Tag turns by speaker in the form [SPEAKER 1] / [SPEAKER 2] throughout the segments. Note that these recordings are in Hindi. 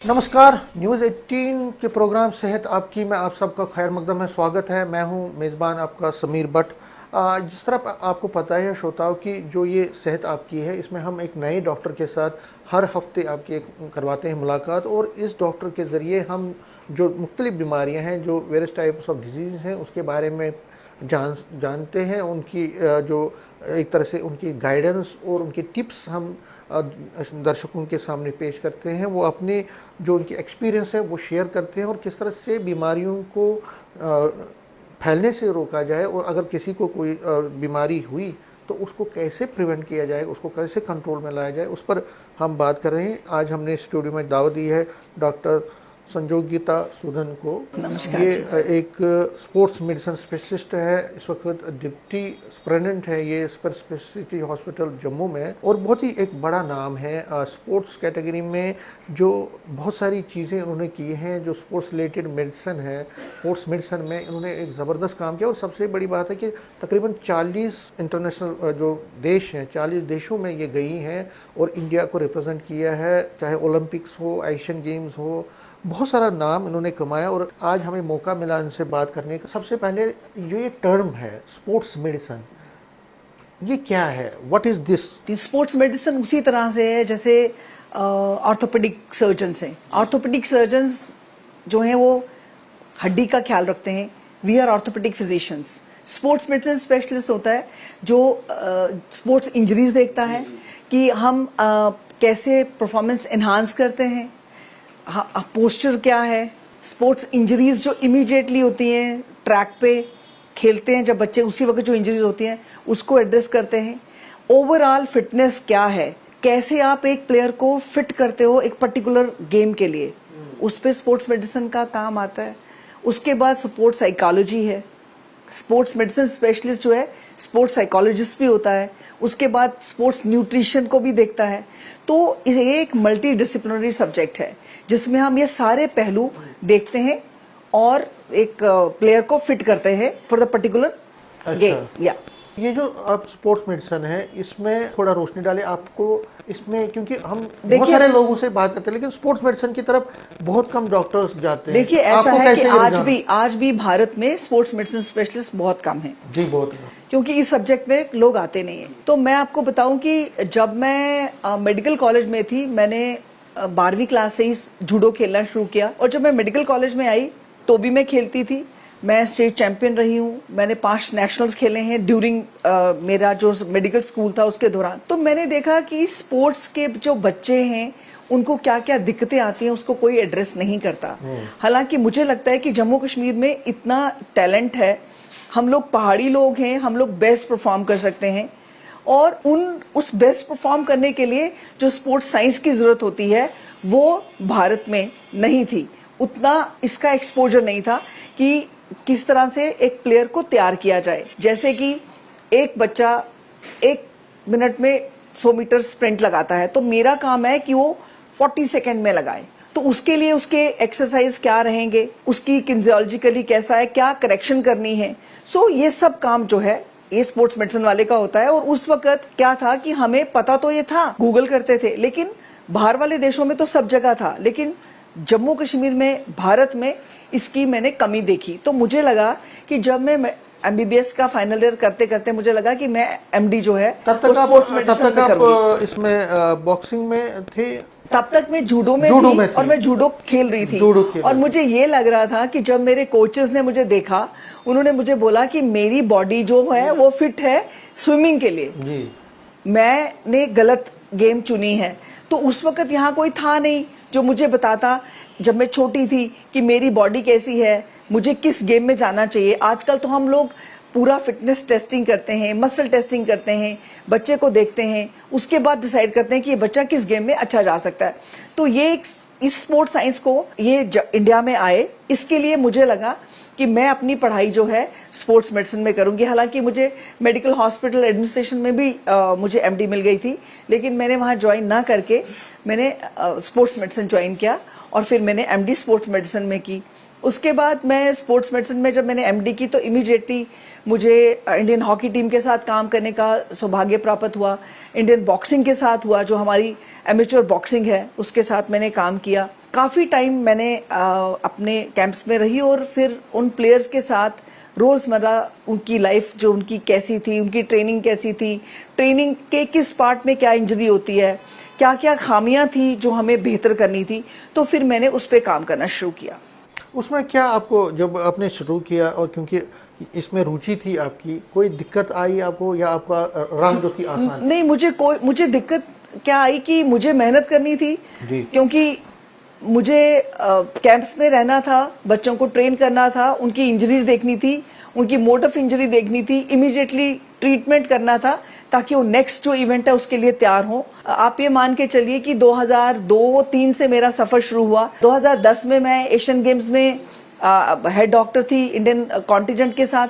[SPEAKER 1] नमस्कार। न्यूज़ 18 के प्रोग्राम सेहत आपकी में आप सबका खैर मकदम है, स्वागत है। मैं हूं मेज़बान आपका समीर भट्ट। जिस तरह आपको पता है श्रोताओं की जो ये सेहत आपकी है, इसमें हम एक नए डॉक्टर के साथ हर हफ्ते आपकी करवाते हैं मुलाकात, और इस डॉक्टर के ज़रिए हम जो मुख्तलिफ बीमारियां हैं, जो वेरियस टाइप्स ऑफ डिजीज़ हैं, उसके बारे में जानते हैं। उनकी जो एक तरह से उनकी गाइडेंस और उनकी टिप्स हम दर्शकों के सामने पेश करते हैं। वो अपने जो उनकी एक्सपीरियंस है वो शेयर करते हैं, और किस तरह से बीमारियों को फैलने से रोका जाए, और अगर किसी को कोई बीमारी हुई तो उसको कैसे प्रिवेंट किया जाए, उसको कैसे कंट्रोल में लाया जाए, उस पर हम बात कर रहे हैं। आज हमने स्टूडियो में दावत दी है डॉक्टर संजोगिता सुधन को।
[SPEAKER 2] नमस्कार।
[SPEAKER 1] ये एक स्पोर्ट्स मेडिसिन स्पेशलिस्ट है, इस वक्त डिप्टी सुपरिटेंडेंट है ये सुपर स्पेशलिटी हॉस्पिटल जम्मू में, और बहुत ही एक बड़ा नाम है स्पोर्ट्स कैटेगरी में। जो बहुत सारी चीज़ें उन्होंने की हैं जो स्पोर्ट्स रिलेटेड मेडिसिन है, स्पोर्ट्स मेडिसिन में इन्होंने एक ज़बरदस्त काम किया। और सबसे बड़ी बात है कि तकरीबन 40 इंटरनेशनल जो देश हैं, 40 देशों में ये गई हैं और इंडिया को रिप्रेजेंट किया है, चाहे ओलंपिक्स हो, एशियन गेम्स हो, बहुत सारा नाम इन्होंने कमाया। और आज हमें मौका मिला इनसे बात करने का। सबसे पहले जो ये टर्म है स्पोर्ट्स मेडिसिन, ये क्या है? What is this?
[SPEAKER 2] Sports medicine उसी तरह से है जैसे ऑर्थोपेडिक सर्जन्स हैं। ऑर्थोपेडिक सर्जन्स जो हैं वो हड्डी का ख्याल रखते हैं। We are orthopaedic physicians. Sports medicine specialist होता है जो स्पोर्ट्स इंजरीज देखता है कि हम कैसे परफॉर्मेंस एनहांस करते हैं, पोस्चर क्या है। स्पोर्ट्स इंजरीज जो इमीडिएटली होती हैं, ट्रैक पे खेलते हैं जब बच्चे, उसी वक्त जो इंजरीज होती हैं उसको एड्रेस करते हैं। ओवरऑल फिटनेस क्या है, कैसे आप एक प्लेयर को फिट करते हो एक पर्टिकुलर गेम के लिए, उस पे स्पोर्ट्स मेडिसिन का काम आता है। उसके बाद स्पोर्ट्स साइकोलॉजी है। स्पोर्ट्स मेडिसिन स्पेशलिस्ट जो है स्पोर्ट्स साइकोलॉजिस्ट भी होता है। उसके बाद स्पोर्ट्स न्यूट्रिशन को भी देखता है। तो ये एक मल्टी डिसिप्लिनरी सब्जेक्ट है जिसमें हम ये सारे पहलू देखते हैं और एक प्लेयर को फिट करते हैं फॉर द पर्टिकुलर गेम। या
[SPEAKER 1] ये जो आप स्पोर्ट्स मेडिसिन है, इसमें थोड़ा रोशनी डाले आपको इसमें, क्योंकि हम बहुत सारे लोगों से बात करते हैं लेकिन स्पोर्ट्स मेडिसिन की तरफ बहुत कम डॉक्टर्स जाते हैं।
[SPEAKER 2] देखिए ऐसा है कि आज भी भारत में स्पोर्ट्स मेडिसिन स्पेशलिस्ट बहुत कम हैं
[SPEAKER 1] जी, बहुत,
[SPEAKER 2] क्योंकि इस सब्जेक्ट में लोग आते नहीं हैं। तो मैं आपको बताऊं कि जब मैं मेडिकल कॉलेज में थी, मैंने 12वीं क्लास से ही जूडो खेलना शुरू किया, और जब मैं मेडिकल कॉलेज में आई तो भी मैं खेलती थी। मैं स्टेट चैंपियन रही हूँ। मैंने 5 नेशनल्स खेले हैं ड्यूरिंग मेरा जो मेडिकल स्कूल था उसके दौरान। तो मैंने देखा कि स्पोर्ट्स के जो बच्चे हैं उनको क्या क्या दिक्कतें आती हैं उसको कोई एड्रेस नहीं करता। हालांकि मुझे लगता है कि जम्मू कश्मीर में इतना टैलेंट है, हम लोग पहाड़ी लोग हैं, हम लोग बेस्ट परफॉर्म कर सकते हैं, और उस बेस्ट परफॉर्म करने के लिए जो स्पोर्ट्स साइंस की जरूरत होती है वो भारत में नहीं थी। उतना इसका एक्सपोजर नहीं था कि किस तरह से एक प्लेयर को तैयार किया जाए। जैसे कि एक बच्चा 1 मिनट में 100 मीटर स्प्रिंट लगाता है, तो मेरा काम है कि वो 40 सेकेंड में लगाए। तो उसके लिए उसके एक्सरसाइज क्या रहेंगे, उसकी किन्जियोलॉजिकली कैसा है, क्या करेक्शन करनी है। सो ये सब काम जो है ये स्पोर्ट्स मेडिसिन वाले का होता है। और उस वक्त क्या था कि हमें पता तो ये था, गूगल करते थे, लेकिन बाहर वाले देशों में तो सब जगह था, लेकिन जम्मू कश्मीर में, भारत में इसकी मैंने कमी देखी। तो मुझे लगा कि जब मैं MBBS का फाइनल ईयर करते करते मुझे लगा कि मैं MD जो है
[SPEAKER 1] तब तक आप इसमें बॉक्सिंग में थे?
[SPEAKER 2] तब तक मैं जूडो में थी और मैं जूडो खेल रही थी। और मुझे ये लग रहा था कि जब मेरे कोचेस ने मुझे देखा, उन्होंने मुझे बोला कि मेरी बॉडी जो है वो फिट है स्विमिंग के लिए जी। मैंने गलत गेम चुनी है। तो उस वक्त यहाँ कोई था नहीं जो मुझे बताता, जब मैं छोटी थी, कि मेरी बॉडी कैसी है, मुझे किस गेम में जाना चाहिए। आजकल तो हम लोग पूरा फिटनेस टेस्टिंग करते हैं, मसल टेस्टिंग करते हैं, बच्चे को देखते हैं, उसके बाद डिसाइड करते हैं कि ये बच्चा किस गेम में अच्छा जा सकता है। तो ये इस स्पोर्ट्स साइंस को ये इंडिया में आए, इसके लिए मुझे लगा कि मैं अपनी पढ़ाई जो है स्पोर्ट्स मेडिसिन में करूंगी। हालांकि मुझे मेडिकल हॉस्पिटल एडमिनिस्ट्रेशन में भी मुझे MD मिल गई थी, लेकिन मैंने वहां ज्वाइन ना करके मैंने स्पोर्ट्स मेडिसिन ज्वाइन किया और फिर मैंने MD स्पोर्ट्स मेडिसिन में की। उसके बाद मैं स्पोर्ट्स मेडिसिन में जब मैंने MD की तो इमीडिएटली मुझे इंडियन हॉकी टीम के साथ काम करने का सौभाग्य प्राप्त हुआ। इंडियन बॉक्सिंग के साथ हुआ, जो हमारी एमेच्योर बॉक्सिंग है उसके साथ मैंने काम किया। काफ़ी टाइम मैंने अपने कैंप्स में रही और फिर उन प्लेयर्स के साथ रोज़मर्रा उनकी लाइफ जो उनकी कैसी थी, उनकी ट्रेनिंग कैसी थी, ट्रेनिंग के किस पार्ट में क्या इंजरी होती है, क्या क्या खामियां थी जो हमें बेहतर करनी थी, तो फिर मैंने उस पर काम करना शुरू किया।
[SPEAKER 1] उसमें क्या आपको जब आपने शुरू किया और क्योंकि इसमें रुचि थी आपकी, कोई दिक्कत आई आपको या आपका राह जो थी आसान?
[SPEAKER 2] नहीं, मुझे दिक्कत क्या आई कि मुझे मेहनत करनी थी
[SPEAKER 1] जी।
[SPEAKER 2] क्योंकि मुझे कैंप्स में रहना था, बच्चों को ट्रेन करना था, उनकी इंजरीज देखनी थी, उनकी मोड ऑफ इंजरी देखनी थी, इमीडिएटली ट्रीटमेंट करना था ताकि वो नेक्स्ट जो इवेंट है उसके लिए तैयार हो। आप ये मान के चलिए कि 2002-03 से मेरा सफर शुरू हुआ। 2010 में मैं एशियन गेम्स में हेड डॉक्टर थी इंडियन कॉन्टिजेंट के साथ,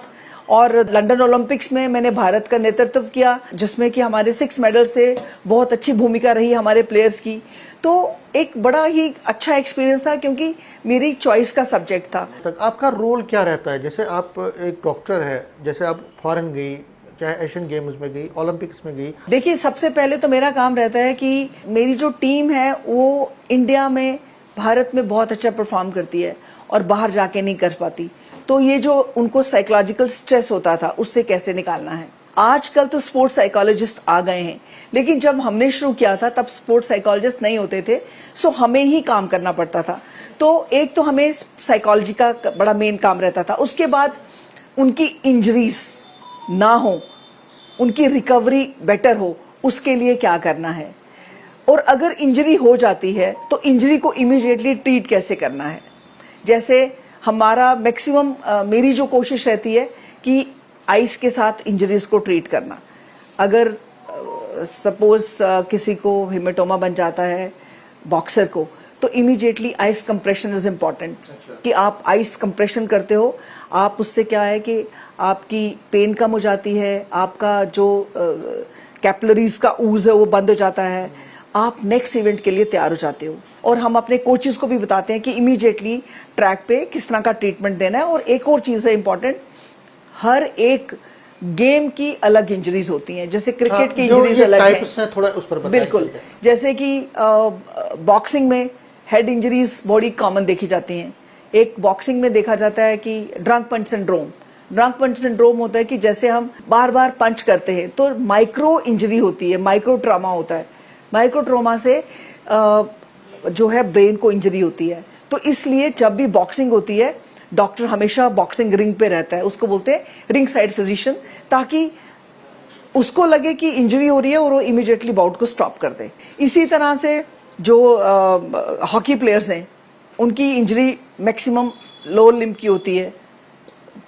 [SPEAKER 2] और लंदन ओलंपिक्स में मैंने भारत का नेतृत्व किया जिसमें कि हमारे 6 मेडल्स थे। बहुत अच्छी भूमिका रही हमारे प्लेयर्स की, तो एक बड़ा ही अच्छा एक्सपीरियंस था क्योंकि मेरी चॉइस का सब्जेक्ट था।
[SPEAKER 1] तक आपका रोल क्या रहता है? जैसे आप एक डॉक्टर है, जैसे आप फॉरेन गई, चाहे एशियन गेम्स में गई, ओलंपिक्स में गई।
[SPEAKER 2] देखिए, सबसे पहले तो मेरा काम रहता है कि मेरी जो टीम है वो इंडिया में, भारत में बहुत अच्छा परफॉर्म करती है और बाहर जाके नहीं कर पाती, तो ये जो उनको साइकोलॉजिकल स्ट्रेस होता था उससे कैसे निकालना है। आजकल तो स्पोर्ट्स साइकोलॉजिस्ट आ गए हैं, लेकिन जब हमने शुरू किया था तब स्पोर्ट्स साइकोलॉजिस्ट नहीं होते थे, सो हमें ही काम करना पड़ता था। तो एक तो हमें साइकोलॉजी का बड़ा मेन काम रहता था, उसके बाद उनकी इंजरीज ना हो, उनकी रिकवरी बेटर हो, उसके लिए क्या करना है, और अगर इंजरी हो जाती है तो इंजरी को इमीडिएटली ट्रीट कैसे करना है। जैसे हमारा मैक्सिमम मेरी जो कोशिश रहती है कि आइस के साथ इंजरीज को ट्रीट करना। अगर सपोज किसी को हेमेटोमा बन जाता है बॉक्सर को, तो immediately ice compression is important. कि आप आइस कंप्रेशन करते हो, आप उससे क्या है कि आपकी पेन कम हो जाती है, आपका जो कैपिलरीज का ऊज है वो बंद हो जाता है, आप नेक्स्ट इवेंट के लिए तैयार हो जाते हो। और हम अपने कोचेस को भी बताते हैं कि इमीडिएटली ट्रैक पे किस तरह का ट्रीटमेंट देना है। और एक और चीज है इंपॉर्टेंट, हर एक गेम की अलग इंजरीज होती हैं। जैसे क्रिकेट की इंजरीज अलग है,
[SPEAKER 1] थोड़ा उस पर बताइए।
[SPEAKER 2] बिल्कुल। जैसे कि बॉक्सिंग में हेड इंजरीज बड़ी कॉमन देखी जाती हैं। एक बॉक्सिंग में देखा जाता है कि ड्रंक पंच सिंड्रोम। ड्रंक पंच सिंड्रोम होता है कि जैसे हम बार बार पंच करते हैं तो माइक्रो इंजरी होती है, माइक्रो ट्रॉमा होता है। माइक्रो ट्रॉमा से जो है ब्रेन को इंजरी होती है। तो इसलिए जब भी बॉक्सिंग होती है, डॉक्टर हमेशा बॉक्सिंग रिंग पे रहता है, उसको बोलते हैं रिंग साइड फिजिशियन, ताकि उसको लगे कि इंजरी हो रही है और वो इमीडिएटली बाउट को स्टॉप कर दे। इसी तरह से जो हॉकी प्लेयर्स हैं, उनकी इंजरी मैक्सिमम लोअर लिम्ब की होती है,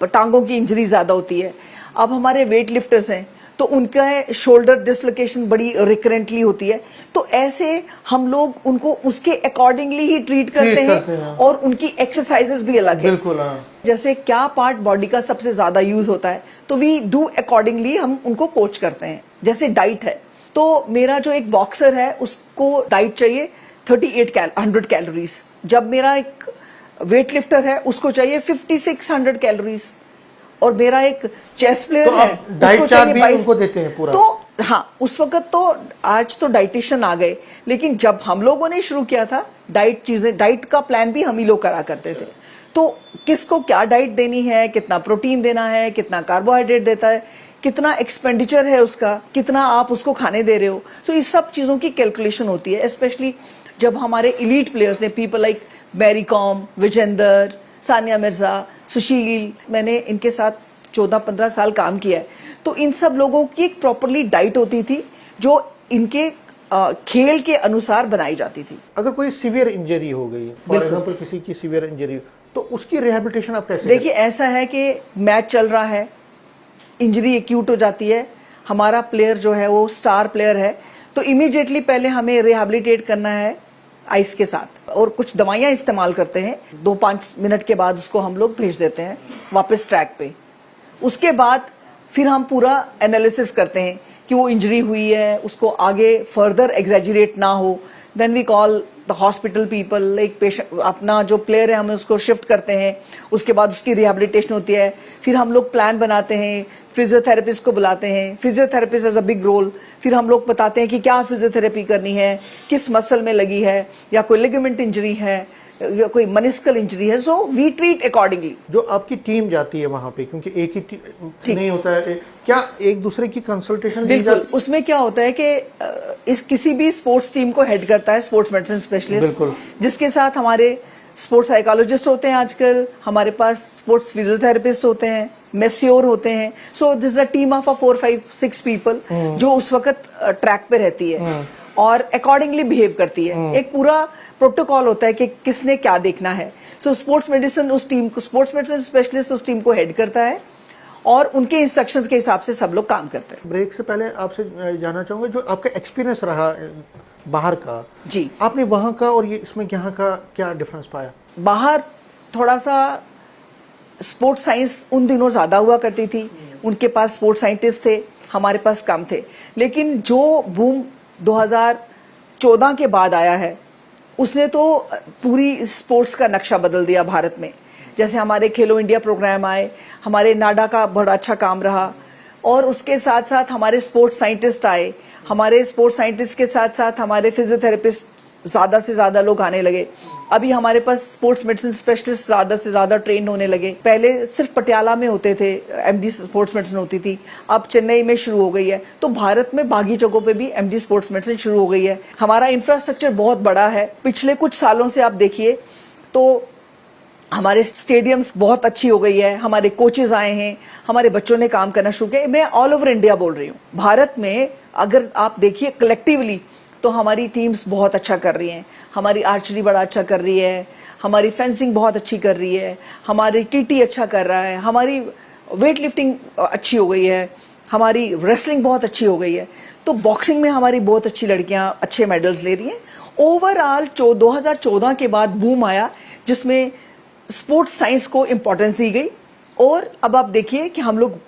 [SPEAKER 2] टांगों की इंजरी ज्यादा होती है। अब हमारे वेट लिफ्टर्स हैं तो उनका शोल्डर डिसलोकेशन बड़ी रिकरेंटली होती है। तो ऐसे हम लोग उनको उसके अकॉर्डिंगली ही ट्रीट करते हैं और उनकी एक्सरसाइजेस भी अलग है।
[SPEAKER 1] बिल्कुल, हाँ।
[SPEAKER 2] जैसे क्या पार्ट बॉडी का सबसे ज्यादा यूज होता है तो वी डू अकॉर्डिंगली हम उनको कोच करते हैं। जैसे डाइट है, तो मेरा जो एक बॉक्सर है उसको डाइट चाहिए 100 कैलोरीज। जब मेरा एक वेट लिफ्टर है उसको चाहिए 5600 कैलोरीज, और मेरा एक चेस प्लेयर
[SPEAKER 1] तो
[SPEAKER 2] है
[SPEAKER 1] डाइट चार्ट भी उनको देते हैं पूरा?
[SPEAKER 2] तो हाँ, उस वक्त तो, आज तो डाइटिशियन आ गए, लेकिन जब हम लोगों ने शुरू किया था डाइट का प्लान भी हम ही लोग करा करते थे। तो किसको क्या डाइट देनी है, कितना प्रोटीन देना है, कितना कार्बोहाइड्रेट देता है, कितना एक्सपेंडिचर है उसका, कितना आप उसको खाने दे रहे हो, तो इस सब चीजों की कैलकुलेशन होती है। स्पेशली जब हमारे इलीट प्लेयर्स हैं, पीपल लाइक मैरी कॉम, विजेंदर, सानिया मिर्जा, सुशील, मैंने इनके साथ 14-15 साल काम किया है। तो इन सब लोगों की एक प्रॉपरली डाइट होती थी जो इनके खेल के अनुसार बनाई जाती थी।
[SPEAKER 1] अगर कोई सीवियर इंजरी हो गई, फॉर एग्जांपल किसी की सीवियर इंजरी, तो उसकी रिहैबिलिटेशन आप कैसे?
[SPEAKER 2] देखिए, ऐसा है कि मैच चल रहा है, इंजरी एक्यूट हो जाती है, हमारा प्लेयर जो है वो स्टार प्लेयर है, तो इमीडिएटली पहले हमें रिहैबिलिटेट करना है आइस के साथ, और कुछ दवाइयां इस्तेमाल करते हैं। 2-5 मिनट के बाद उसको हम लोग भेज देते हैं वापस ट्रैक पे। उसके बाद फिर हम पूरा एनालिसिस करते हैं कि वो इंजरी हुई है, उसको आगे फर्दर एग्जैजरेट ना हो। Then we call the hospital people, एक पेशेंट अपना जो प्लेयर है हम उसको शिफ्ट करते हैं, उसके बाद उसकी रिहेबिलिटेशन होती है, फिर हम लोग प्लान बनाते हैं, फिजियोथेरेपिस्ट को बुलाते हैं, physiotherapist has a big role, फिर हम लोग बताते हैं कि क्या फिजियोथेरेपी करनी है, किस मसल में लगी है, या कोई लिगामेंट इंजरी है या कोई मनिस्कल इंजरी है, सो वी ट्रीट अकॉर्डिंगली।
[SPEAKER 1] जो आपकी टीम जाती है वहां पे, क्योंकि एक ही नहीं होता है, क्या एक दूसरे की कंसल्टेशन
[SPEAKER 2] बिल्कुल, उसमें क्या होता है कि इस किसी भी स्पोर्ट्स टीम को हेड करता है स्पोर्ट्स मेडिसिन स्पेशलिस्ट, जिसके साथ हमारे स्पोर्ट्स साइकोलॉजिस्ट होते हैं, आजकल हमारे पास स्पोर्ट्स फिजियोथेरेपिस्ट होते हैं, मेस्योर होते हैं। So this is a team of 4, 5, 6 people जो उस वक्त ट्रैक पे रहती है और अकॉर्डिंगली बिहेव करती है। एक पूरा प्रोटोकॉल होता है कि किसने क्या देखना है। सो स्पोर्ट्स मेडिसिन उस टीम को, स्पोर्ट्स मेडिसिन स्पेशलिस्ट उस टीम को हेड करता है और उनके इंस्ट्रक्शंस के हिसाब से सब लोग काम करते हैं।
[SPEAKER 1] ब्रेक से पहले आपसे जानना चाहूंगा, जो आपका एक्सपीरियंस रहा बाहर का,
[SPEAKER 2] जी,
[SPEAKER 1] आपने वहां का और ये इसमें यहाँ का क्या डिफरेंस पाया?
[SPEAKER 2] बाहर थोड़ा सा स्पोर्ट्स साइंस उन दिनों ज्यादा हुआ करती थी, उनके पास स्पोर्ट्स साइंटिस्ट थे, हमारे पास कम थे। लेकिन जो बूम 2014 के बाद आया है उसने तो पूरी स्पोर्ट्स का नक्शा बदल दिया भारत में। जैसे हमारे खेलो इंडिया प्रोग्राम आए, हमारे नाडा का बड़ा अच्छा काम रहा, और उसके साथ साथ हमारे स्पोर्ट्स साइंटिस्ट आए, हमारे स्पोर्ट्स साइंटिस्ट के साथ साथ हमारे फिजियोथेरेपिस्ट ज्यादा से ज्यादा लोग आने लगे। अभी हमारे पास स्पोर्ट्स मेडिसिन स्पेशलिस्ट ज्यादा से ज्यादा ट्रेन होने लगे। पहले सिर्फ पटियाला में होते थे, एमडी स्पोर्ट्स मेडिसिन होती थी, अब चेन्नई में शुरू हो गई है। तो भारत में बाकी जगहों पे भी एमडी स्पोर्ट्स मेडिसिन शुरू हो गई है। हमारा इंफ्रास्ट्रक्चर बहुत बड़ा है। पिछले कुछ सालों से आप देखिए तो हमारे स्टेडियम्स बहुत अच्छी हो गई है, हमारे कोचेज आए हैं, हमारे बच्चों ने काम करना शुरू किया। मैं ऑल ओवर इंडिया बोल रही हूँ। भारत में अगर आप देखिए कलेक्टिवली तो हमारी टीम्स बहुत अच्छा कर रही हैं। हमारी आर्चरी बड़ा अच्छा कर रही है, हमारी फेंसिंग बहुत अच्छी कर रही है, हमारी टीटी अच्छा कर रहा है, हमारी वेट लिफ्टिंग अच्छी हो गई है, हमारी रेसलिंग बहुत अच्छी हो गई है। तो बॉक्सिंग में हमारी बहुत अच्छी लड़कियां अच्छे मेडल्स ले रही हैं। ओवरऑल 2014 के बाद बूम आया जिसमें स्पोर्ट्स साइंस को इंपॉर्टेंस दी गई, और अब आप देखिए कि हम लोग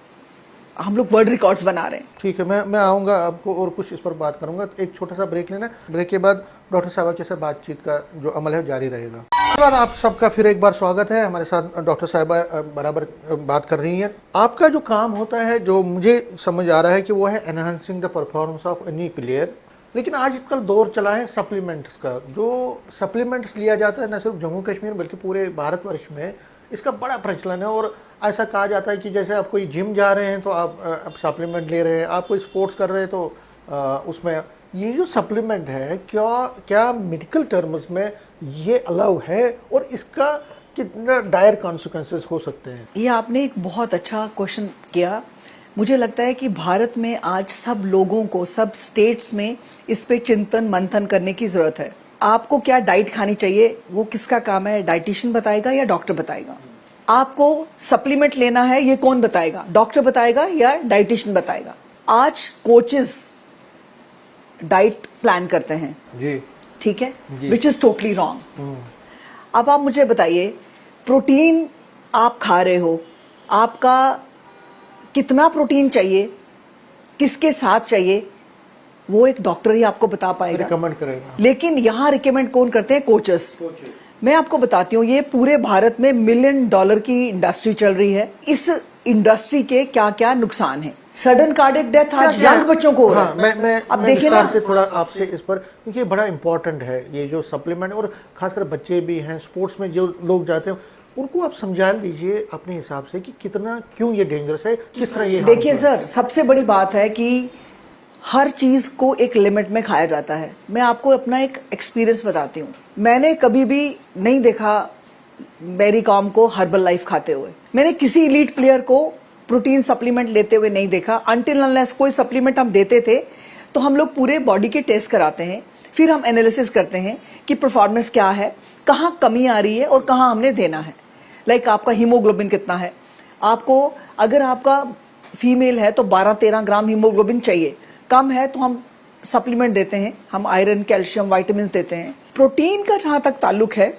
[SPEAKER 2] वर्ल्ड रिकॉर्ड्स बना रहे हैं।
[SPEAKER 1] ठीक है, मैं आऊँगा आपको और कुछ इस पर बात करूँगा। एक छोटा सा ब्रेक लेना, ब्रेक के बाद डॉक्टर साहबा के साथ बातचीत का जो अमल है जारी रहेगा। उसके बाद आप सबका फिर एक बार स्वागत है। हमारे साथ डॉक्टर साहबा बराबर बात कर रही हैं। आपका जो काम होता है, जो मुझे समझ आ रहा है कि वो है enhancing the performance of any player. लेकिन आजकल दौर चला है सप्लीमेंट्स का। जो सप्लीमेंट्स लिया जाता है न सिर्फ जम्मू कश्मीर बल्कि पूरे भारतवर्ष में इसका बड़ा प्रचलन है। और ऐसा कहा जाता है कि जैसे आप कोई जिम जा रहे हैं तो आप सप्लीमेंट ले रहे हैं, आप कोई स्पोर्ट्स कर रहे हैं तो उसमें ये जो सप्लीमेंट है क्या मेडिकल टर्म्स में ये अलाउ है और इसका कितना डायर कॉन्सिक्वेंसेस हो सकते हैं?
[SPEAKER 2] ये आपने एक बहुत अच्छा क्वेश्चन किया। मुझे लगता है कि भारत में आज सब लोगों को, सब स्टेट्स में इस पे चिंतन मंथन करने की जरूरत है। आपको क्या डाइट खानी चाहिए वो किसका काम है? डाइटिशियन बताएगा या डॉक्टर बताएगा? आपको सप्लीमेंट लेना है ये कौन बताएगा? डॉक्टर बताएगा या डाइटिशियन बताएगा? आज कोचेस डाइट प्लान करते हैं
[SPEAKER 1] जी,
[SPEAKER 2] ठीक है, विच इज टोटली रॉन्ग। अब आप मुझे बताइए, प्रोटीन आप खा रहे हो, आपका कितना प्रोटीन चाहिए, किसके साथ चाहिए, वो एक डॉक्टर ही आपको बता पाएगा,
[SPEAKER 1] रिकमेंड करेगा।
[SPEAKER 2] लेकिन यहाँ रिकमेंड कौन करते हैं? कोचेस। मैं आपको बताती हूँ, ये पूरे भारत में $1 मिलियन की इंडस्ट्री चल रही है। इस इंडस्ट्री के क्या क्या नुकसान है? सडन कार्डियक डेथ आज यंग बच्चों को हो रहा है।
[SPEAKER 1] मैं
[SPEAKER 2] अब देखिए ना,
[SPEAKER 1] से थोड़ा आपसे इस पर, क्योंकि ये बड़ा इंपॉर्टेंट है ये जो सप्लीमेंट, और खासकर बच्चे भी हैं स्पोर्ट्स में जो लोग जाते हैं उनको आप समझा लीजिए अपने हिसाब से कि कितना, क्यों ये डेंजरस है, किस तरह ये।
[SPEAKER 2] देखिए सर, सबसे बड़ी बात है कि हर चीज को एक लिमिट में खाया जाता है। मैं आपको अपना एक एक्सपीरियंस बताती हूँ। मैंने कभी भी नहीं देखा मैरी कॉम को हर्बल लाइफ खाते हुए। मैंने किसी इलीट प्लेयर को प्रोटीन सप्लीमेंट लेते हुए नहीं देखा। अनटिल अनलेस कोई सप्लीमेंट हम देते थे तो हम लोग पूरे बॉडी के टेस्ट कराते हैं, फिर हम एनालिसिस करते हैं कि परफॉर्मेंस क्या है, कहाँ कमी आ रही है और कहाँ हमने देना है। लाइक आपका हीमोग्लोबिन कितना है, आपको अगर आपका फीमेल है तो 12-13 ग्राम हीमोग्लोबिन चाहिए, कम है तो हम सप्लीमेंट देते हैं, हम आयरन, कैल्शियम, विटामिन देते हैं। प्रोटीन का जहां तक ताल्लुक है,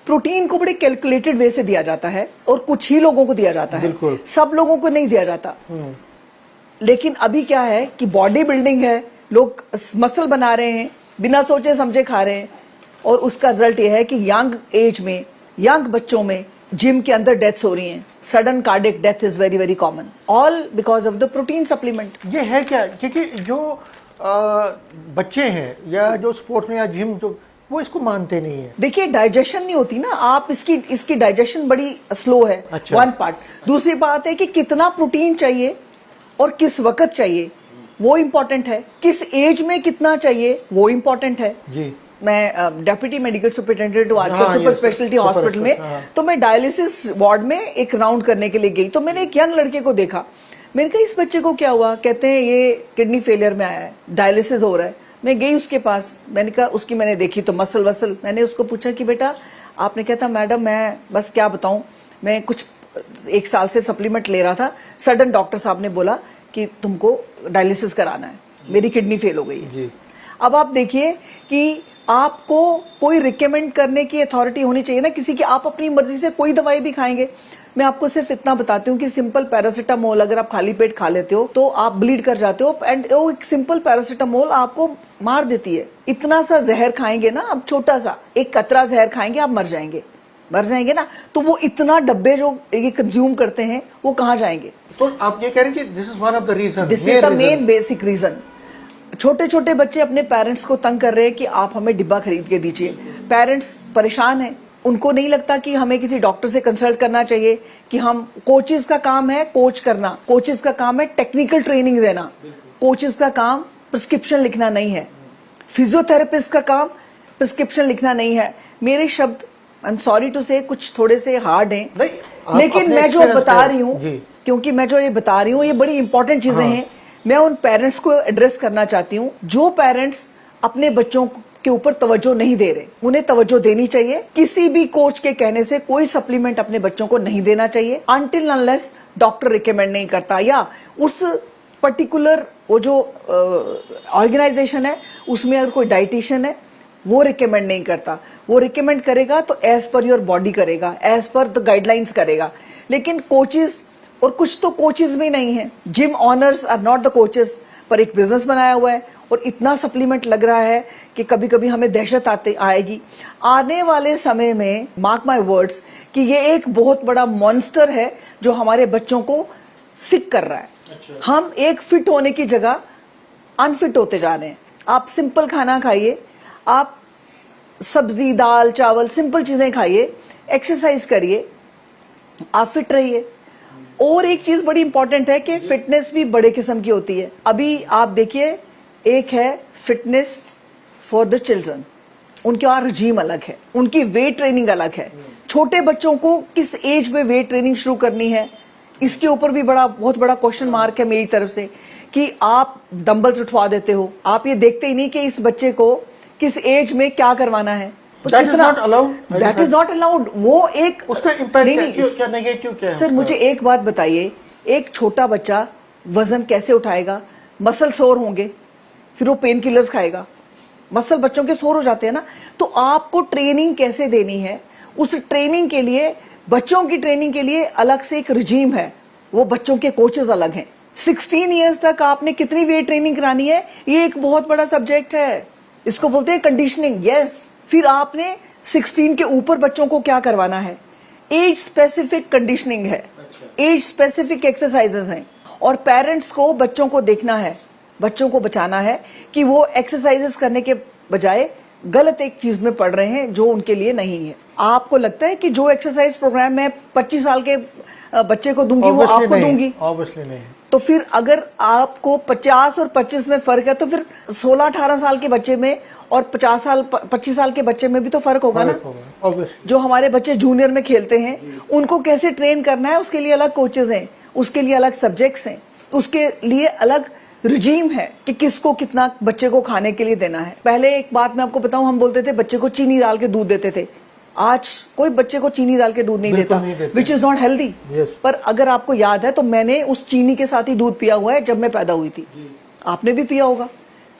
[SPEAKER 2] प्रोटीन को बड़े कैलकुलेटेड वे से दिया जाता है और कुछ ही लोगों को दिया जाता है, सब लोगों को नहीं दिया जाता। लेकिन अभी क्या है कि बॉडी बिल्डिंग है, लोग मसल बना रहे हैं, बिना सोचे समझे खा रहे हैं और उसका रिजल्ट ये है कि यंग एज में, यंग बच्चों में जिम के अंदर डेथ्स हो रही हैं। Sudden cardiac death is very very common, all because of the protein supplement.
[SPEAKER 1] ये है क्या, क्योंकि जो बच्चे हैं या जो स्पोर्ट्स में या जिम जो, वो इसको मानते नहीं है।
[SPEAKER 2] देखिए डाइजेशन नहीं होती ना, आप इसकी डाइजेशन बड़ी स्लो है।
[SPEAKER 1] अच्छा।
[SPEAKER 2] One part. दूसरी बात है कि कितना प्रोटीन चाहिए और किस वक्त चाहिए, वो इम्पोर्टेंट है। किस एज में कितना चाहिए, वो इम्पोर्टेंट है
[SPEAKER 1] जी।
[SPEAKER 2] मैं डेप्यूटी मेडिकल सुपरिटेंडेंट हूँ आजकल
[SPEAKER 1] हाँ,
[SPEAKER 2] सुपर
[SPEAKER 1] ये
[SPEAKER 2] स्पेशलिटी
[SPEAKER 1] सुपर
[SPEAKER 2] हॉस्पिटल में।
[SPEAKER 1] हाँ।
[SPEAKER 2] तो मैं डायलिसिस वार्ड में एक राउंड करने के लिए गई, तो मैंने एक यंग लड़के को देखा। मैंने कहा इस बच्चे को क्या हुआ? कहते हैं ये किडनी फेलियर में आया है, डायलिसिस हो रहा है। मैं गई उसके पास, मैंने कहा उसकी मैंने देखी तो मसल वसल, मैंने उसको पूछा कि बेटा आपने कहा था मैडम मैं बस क्या बताऊं, मैं कुछ 1 साल से सप्लीमेंट ले रहा था, सडन डॉक्टर साहब ने बोला कि तुमको डायलिसिस कराना है, मेरी किडनी फेल हो गई है।
[SPEAKER 1] जी।
[SPEAKER 2] अब आप देखिए कि आपको कोई रिकमेंड करने की अथॉरिटी होनी चाहिए ना किसी की। आप अपनी मर्जी से कोई दवाई भी खाएंगे। मैं आपको सिर्फ इतना बताती हूँ कि सिंपल पैरासीटामोल अगर आप खाली पेट खा लेते हो तो आप ब्लीड कर जाते हो, एंड वो एक सिंपल पैरासीटामोल आपको मार देती है। इतना सा जहर खाएंगे ना, अब छोटा सा एक कतरा जहर खाएंगे, आप मर जाएंगे ना। तो वो इतना डब्बे जो ये कंज्यूम करते हैं वो कहाँ जाएंगे?
[SPEAKER 1] तो आप ये कह रहे हैं कि this is one of the reason,
[SPEAKER 2] this is the main basic reason. छोटे छोटे बच्चे अपने पेरेंट्स को तंग कर रहे हैं कि आप हमें डिब्बा खरीद के दीजिए। पेरेंट्स परेशान हैं, उनको नहीं लगता कि हमें किसी डॉक्टर से कंसल्ट करना चाहिए कि हम, कोचेस का काम है कोच करना, कोचेस का काम है टेक्निकल ट्रेनिंग देना, कोचेस का काम प्रिस्क्रिप्शन लिखना नहीं है, फिजियोथेरेपिस्ट का काम प्रिस्क्रिप्शन लिखना नहीं है। मेरे शब्द आई एम सॉरी टू से कुछ थोड़े से हार्ड हैं, लेकिन मैं जो बता रही हूँ, क्योंकि मैं जो ये बता रही हूँ ये बड़ी इंपॉर्टेंट चीजें हैं। मैं उन पेरेंट्स को एड्रेस करना चाहती हूँ जो पेरेंट्स अपने बच्चों के ऊपर तवज्जो नहीं दे रहे, उन्हें तवज्जो देनी चाहिए। किसी भी कोच के कहने से कोई सप्लीमेंट अपने बच्चों को नहीं देना चाहिए अनटिल अनलेस डॉक्टर रिकमेंड नहीं करता, या उस पर्टिकुलर वो जो ऑर्गेनाइजेशन है उसमें अगर कोई डाइटिशियन है वो रिकमेंड नहीं करता। वो रिकमेंड करेगा तो एज पर योर बॉडी करेगा, एज पर द गाइडलाइंस करेगा। लेकिन कोचेस, और कुछ तो कोचेस भी नहीं है, gym owners are not the coaches, पर एक बिजनेस बनाया हुआ है और इतना सप्लीमेंट लग रहा है कि कभी कभी हमें दहशत आएगी। आने वाले समय में मार्क माय वर्ड्स कि ये एक बहुत बड़ा मॉन्स्टर है जो हमारे बच्चों को सिक कर रहा है। अच्छा। हम एक फिट होने की जगह अनफिट होते जा रहे हैं। आप सिंपल खाना खाइए, आप सब्जी दाल चावल सिंपल चीजें खाइए, एक्सरसाइज करिए, आप फिट रहिए। और एक चीज बड़ी इंपॉर्टेंट है कि फिटनेस भी बड़े किस्म की होती है। अभी आप देखिए, एक है फिटनेस फॉर द चिल्ड्रन, उनका रजीम अलग है, उनकी वेट ट्रेनिंग अलग है। छोटे बच्चों को किस एज में वेट ट्रेनिंग शुरू करनी है, इसके ऊपर भी बहुत बड़ा क्वेश्चन मार्क है मेरी तरफ से कि आप डंबल्स उठवा देते हो, आप ये देखते ही नहीं कि इस बच्चे को किस एज में क्या करवाना है।
[SPEAKER 1] That is not allowed.
[SPEAKER 2] That is not allowed. वो एक
[SPEAKER 1] उसका इम्पैक्ट क्या नेगेटिव क्या है?
[SPEAKER 2] सर मुझे एक बात बताइए, एक छोटा बच्चा वजन कैसे उठाएगा? मसल सोर होंगे, फिर वो पेन किलर्स खाएगा, मसल बच्चों के सोर हो जाते हैं ना। तो आपको ट्रेनिंग कैसे देनी है, उस ट्रेनिंग के लिए, बच्चों की ट्रेनिंग के लिए अलग से एक रजीम है, वो बच्चों के कोचेस अलग हैं। 16 ईयर्स तक आपने कितनी वेट ट्रेनिंग करानी है, ये एक बहुत बड़ा सब्जेक्ट है, इसको बोलते हैं कंडीशनिंग। यस। फिर आपने 16 के ऊपर बच्चों को क्या करवाना है, एज स्पेसिफिक कंडीशनिंग है, एज स्पेसिफिक एक्सरसाइजेस हैं। और पेरेंट्स को बच्चों को देखना है, बच्चों को बचाना है कि वो एक्सरसाइजेस करने के बजाय गलत एक चीज में पड़ रहे हैं जो उनके लिए नहीं है। आपको लगता है कि जो एक्सरसाइज प्रोग्राम मैं 25 साल के बच्चे को दूंगी वो आपको दूंगी?
[SPEAKER 1] ऑब्वियसली नहीं।
[SPEAKER 2] तो फिर अगर आपको 50 और 25 में फर्क है तो फिर 16-18 साल के बच्चे में और 25 साल के बच्चे में भी तो फर्क होगा ना। जो हमारे बच्चे जूनियर में खेलते हैं उनको कैसे ट्रेन करना है, उसके लिए अलग कोचेस हैं, उसके लिए अलग सब्जेक्ट्स हैं, उसके लिए अलग रिजीम है कि किसको कितना बच्चे को खाने के लिए देना है। पहले एक बात मैं आपको बताऊं, हम बोलते थे बच्चे को चीनी डाल के दूध देते थे, आज कोई बच्चे को चीनी डाल के दूध नहीं देता, विच इज नॉट हेल्दी। पर अगर आपको याद है तो मैंने उस चीनी के साथ ही दूध पिया हुआ है जब मैं पैदा हुई थी, आपने भी पिया होगा।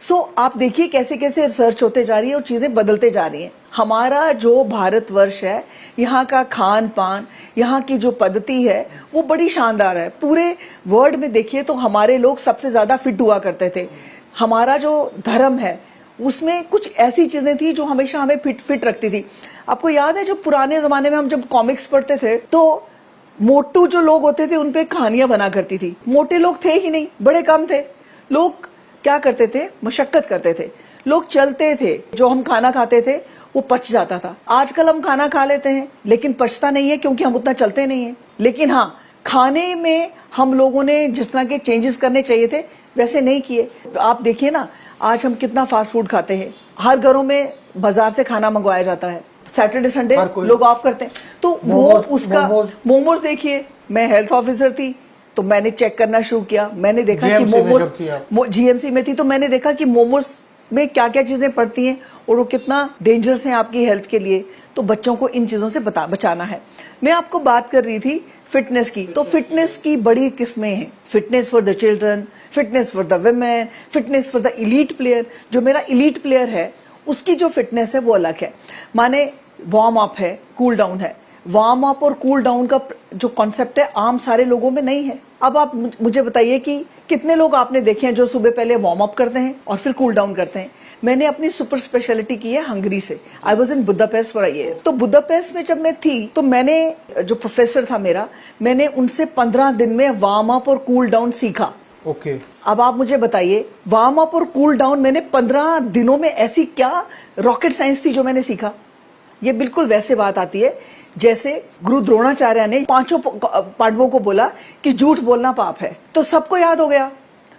[SPEAKER 2] सो आप देखिए कैसे कैसे रिसर्च होते जा रही है और चीजें बदलते जा रही हैं। हमारा जो भारतवर्ष है, यहाँ का खान पान, यहाँ की जो पद्धति है वो बड़ी शानदार है। पूरे वर्ल्ड में देखिए तो हमारे लोग सबसे ज्यादा फिट हुआ करते थे। हमारा जो धर्म है उसमें कुछ ऐसी चीजें थी जो हमेशा हमें फिट रखती थी। आपको याद है जो पुराने जमाने में हम जब कॉमिक्स पढ़ते थे तो मोटू जो लोग होते थे उन पे कहानियां बना करती थी। मोटे लोग थे ही नहीं, बड़े कम थे। लोग क्या करते थे, मशक्कत करते थे, लोग चलते थे। जो हम खाना खाते थे वो पच जाता था। आजकल हम खाना खा लेते हैं लेकिन पचता नहीं है क्योंकि हम उतना चलते नहीं है। लेकिन हाँ, खाने में हम लोगों ने जिस तरह के चेंजेस करने चाहिए थे वैसे नहीं किए। आप देखिए ना, आज हम कितना फास्ट फूड खाते हैं। हर घरों में बाजार से खाना मंगवाया जाता है। सैटरडे संडे लोग ऑफ करते हैं तो वो उसका मोमोज देखिए। मैं हेल्थ ऑफिसर थी तो मैंने चेक करना शुरू किया। मैंने देखा कि मोमोज जीएमसी में थी तो मैंने देखा कि मोमोज में क्या क्या चीजें पड़ती हैं और वो कितना डेंजरस है आपकी हेल्थ के लिए। तो बच्चों को इन चीजों से बचाना है। मैं आपको बात कर रही थी फिटनेस की। तो फिटनेस की बड़ी किस्में हैं। Fitness for the children, fitness for the women, fitness for the elite player. जो मेरा इलीट प्लेयर है उसकी जो फिटनेस है वो अलग है। माने वार्म अप है, कूल डाउन है। वार्म अप और कूल डाउन का जो कॉन्सेप्ट है आम सारे लोगों में नहीं है। अब आप मुझे बताइए कि कितने लोग आपने देखे हैं जो सुबह पहले वार्म अप करते हैं और फिर कूल डाउन करते हैं। मैंने अपनी सुपर स्पेशलिटी की है हंगरी से। I was in Budapest for a year. तो बुदापेस्ट में जब मैं थी तो मैंने, जो प्रोफेसर था मेरा, मैंने उनसे 15 दिन में वार्म अप और कूल डाउन सीखा।
[SPEAKER 1] ओके।
[SPEAKER 2] अब आप मुझे बताइए, वार्म अप और कूल डाउन मैंने 15 दिनों में ऐसी क्या रॉकेट साइंस थी जो मैंने सीखा। ये बिल्कुल वैसे बात आती है जैसे गुरु द्रोणाचार्य ने 5 पांडवों को बोला कि झूठ बोलना पाप है, तो सबको याद हो गया।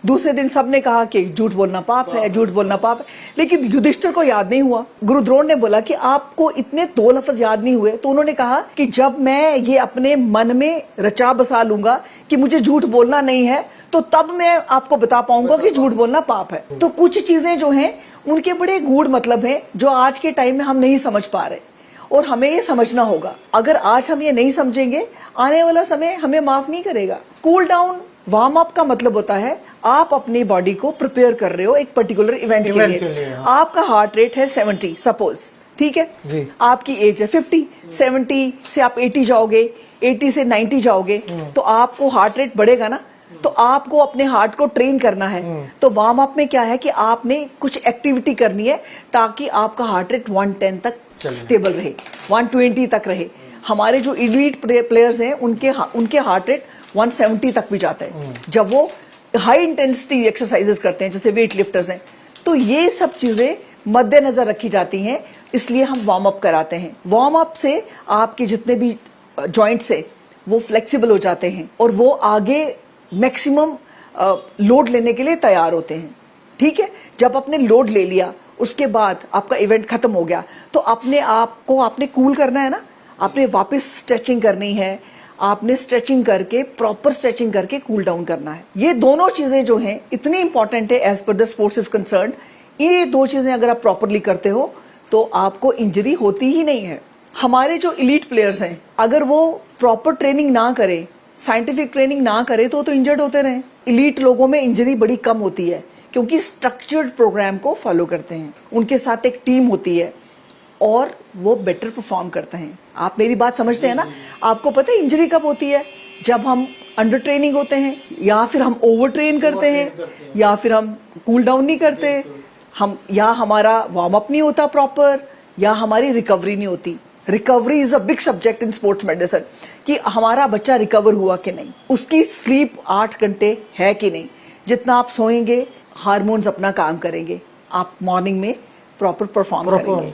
[SPEAKER 2] दूसरे दिन सबने कहा कि झूठ बोलना पाप है, झूठ बोलना पाप है। लेकिन युधिष्ठिर को याद नहीं हुआ। गुरु द्रोण ने बोला कि आपको इतने 2 लफ्ज याद नहीं हुए, तो उन्होंने कहा कि जब मैं ये अपने मन में रचा बसा लूंगा कि मुझे झूठ बोलना नहीं है तो तब मैं आपको बता पाऊंगा कि झूठ बोलना पाप है। तो कुछ चीजें जो हैं उनके बड़े गूढ़ मतलब हैं जो आज के टाइम में हम नहीं समझ पा रहे और हमें ये समझना होगा। अगर आज हम ये नहीं समझेंगे, आने वाला समय हमें माफ नहीं करेगा। कूल डाउन, वार्म अप का मतलब होता है आप अपनी बॉडी को प्रिपेयर कर रहे हो एक पर्टिकुलर इवेंट के लिए। आपका हार्ट रेट है 70 सपोज, ठीक है जी। आपकी एज है 50, 70 से आप 80 जाओगे, 80 से 90 जाओगे तो आपको हार्ट रेट बढ़ेगा ना। तो आपको अपने हार्ट को ट्रेन करना है। तो वार्म अप में क्या है कि आपने कुछ एक्टिविटी करनी है ताकि आपका हार्ट रेट 110 तक स्टेबल रहे, 120 तक रहे। हमारे जो इलीट प्लेयर्स हैं उनके हार्ट रेट 170 तक भी जाता है जब वो हाई इंटेंसिटी एक्सरसाइजेस करते हैं, जैसे वेट लिफ्टर्स हैं। तो ये सब चीजें मद्देनजर रखी जाती हैं, इसलिए हम वार्म अप कराते हैं। वार्म अप से आपके जितने भी जॉइंट्स है वो फ्लेक्सिबल हो जाते हैं और वो आगे मैक्सिमम लोड लेने के लिए तैयार होते हैं। ठीक है, जब आपने लोड ले लिया उसके बाद आपका इवेंट खत्म हो गया तो अपने आप को आपने कूल करना है ना, आपने वापस स्ट्रेचिंग करनी है। आपने स्ट्रेचिंग करके, प्रॉपर स्ट्रेचिंग करके कूल डाउन करना है। ये दोनों चीजें जो हैं इतनी इंपॉर्टेंट है as per the sports is concern. ये 2 चीजें अगर आप प्रॉपरली करते हो तो आपको इंजरी होती ही नहीं है। हमारे जो इलीट प्लेयर्स हैं अगर वो प्रॉपर ट्रेनिंग ना करें, साइंटिफिक ट्रेनिंग ना करे तो इंजर्ड होते रहे। इलीट लोगों में इंजरी बड़ी कम होती है क्योंकि स्ट्रक्चर्ड प्रोग्राम को फॉलो करते हैं, उनके साथ एक टीम होती है और वो बेटर परफॉर्म करते हैं। आप मेरी बात समझते हैं ना। आपको पता है इंजरी कब होती है? जब हम अंडर ट्रेनिंग होते हैं, या फिर हम ओवर ट्रेन करते हैं, या फिर हम कूल डाउन नहीं करते, हम या हमारा वार्म अप नहीं होता प्रॉपर, या हमारी रिकवरी नहीं होती। Recovery is a big subject in sports medicine कि हमारा बच्चा रिकवर हुआ कि नहीं, उसकी स्लीप 8 घंटे है कि नहीं। जितना आप सोएंगे हार्मोन्स अपना काम करेंगे, आप मॉर्निंग में प्रॉपर परफॉर्म करेंगे।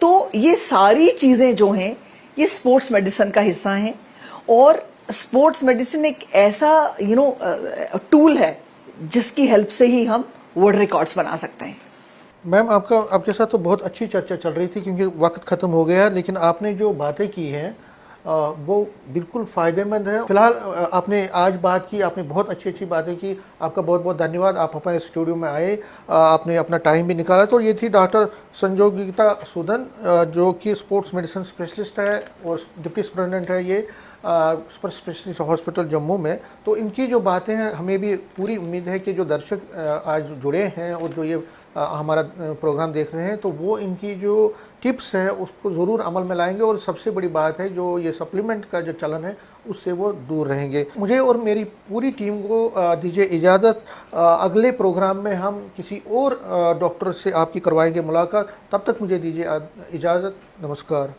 [SPEAKER 2] तो ये सारी चीजें जो हैं ये स्पोर्ट्स मेडिसिन का हिस्सा हैं और स्पोर्ट्स मेडिसिन एक ऐसा टूल है जिसकी हेल्प से ही हम वर्ल्ड रिकॉर्ड्स बना सकते हैं।
[SPEAKER 1] मैम, आपके साथ तो बहुत अच्छी चर्चा चल रही थी क्योंकि वक्त ख़त्म हो गया है, लेकिन आपने जो बातें की हैं वो बिल्कुल फ़ायदेमंद है। फिलहाल आपने आज बात की, आपने बहुत अच्छी अच्छी बातें की। आपका बहुत बहुत धन्यवाद। आप हमारे स्टूडियो में आए, आपने अपना टाइम भी निकाला। तो ये थी डॉक्टर संजोगिता सूदन जो कि स्पोर्ट्स मेडिसिन स्पेशलिस्ट है और डिप्टी सुपरिटेंडेंट है ये सुपर स्पेशलिस्ट हॉस्पिटल जम्मू में। तो इनकी जो बातें हैं, हमें भी पूरी उम्मीद है कि जो दर्शक आज जुड़े हैं और जो ये हमारा प्रोग्राम देख रहे हैं तो वो इनकी जो टिप्स है उसको ज़रूर अमल में लाएंगे। और सबसे बड़ी बात है जो ये सप्लीमेंट का जो चलन है उससे वो दूर रहेंगे। मुझे और मेरी पूरी टीम को दीजिए इजाज़त। अगले प्रोग्राम में हम किसी और डॉक्टर से आपकी करवाएंगे मुलाकात। तब तक मुझे दीजिए इजाज़त। नमस्कार।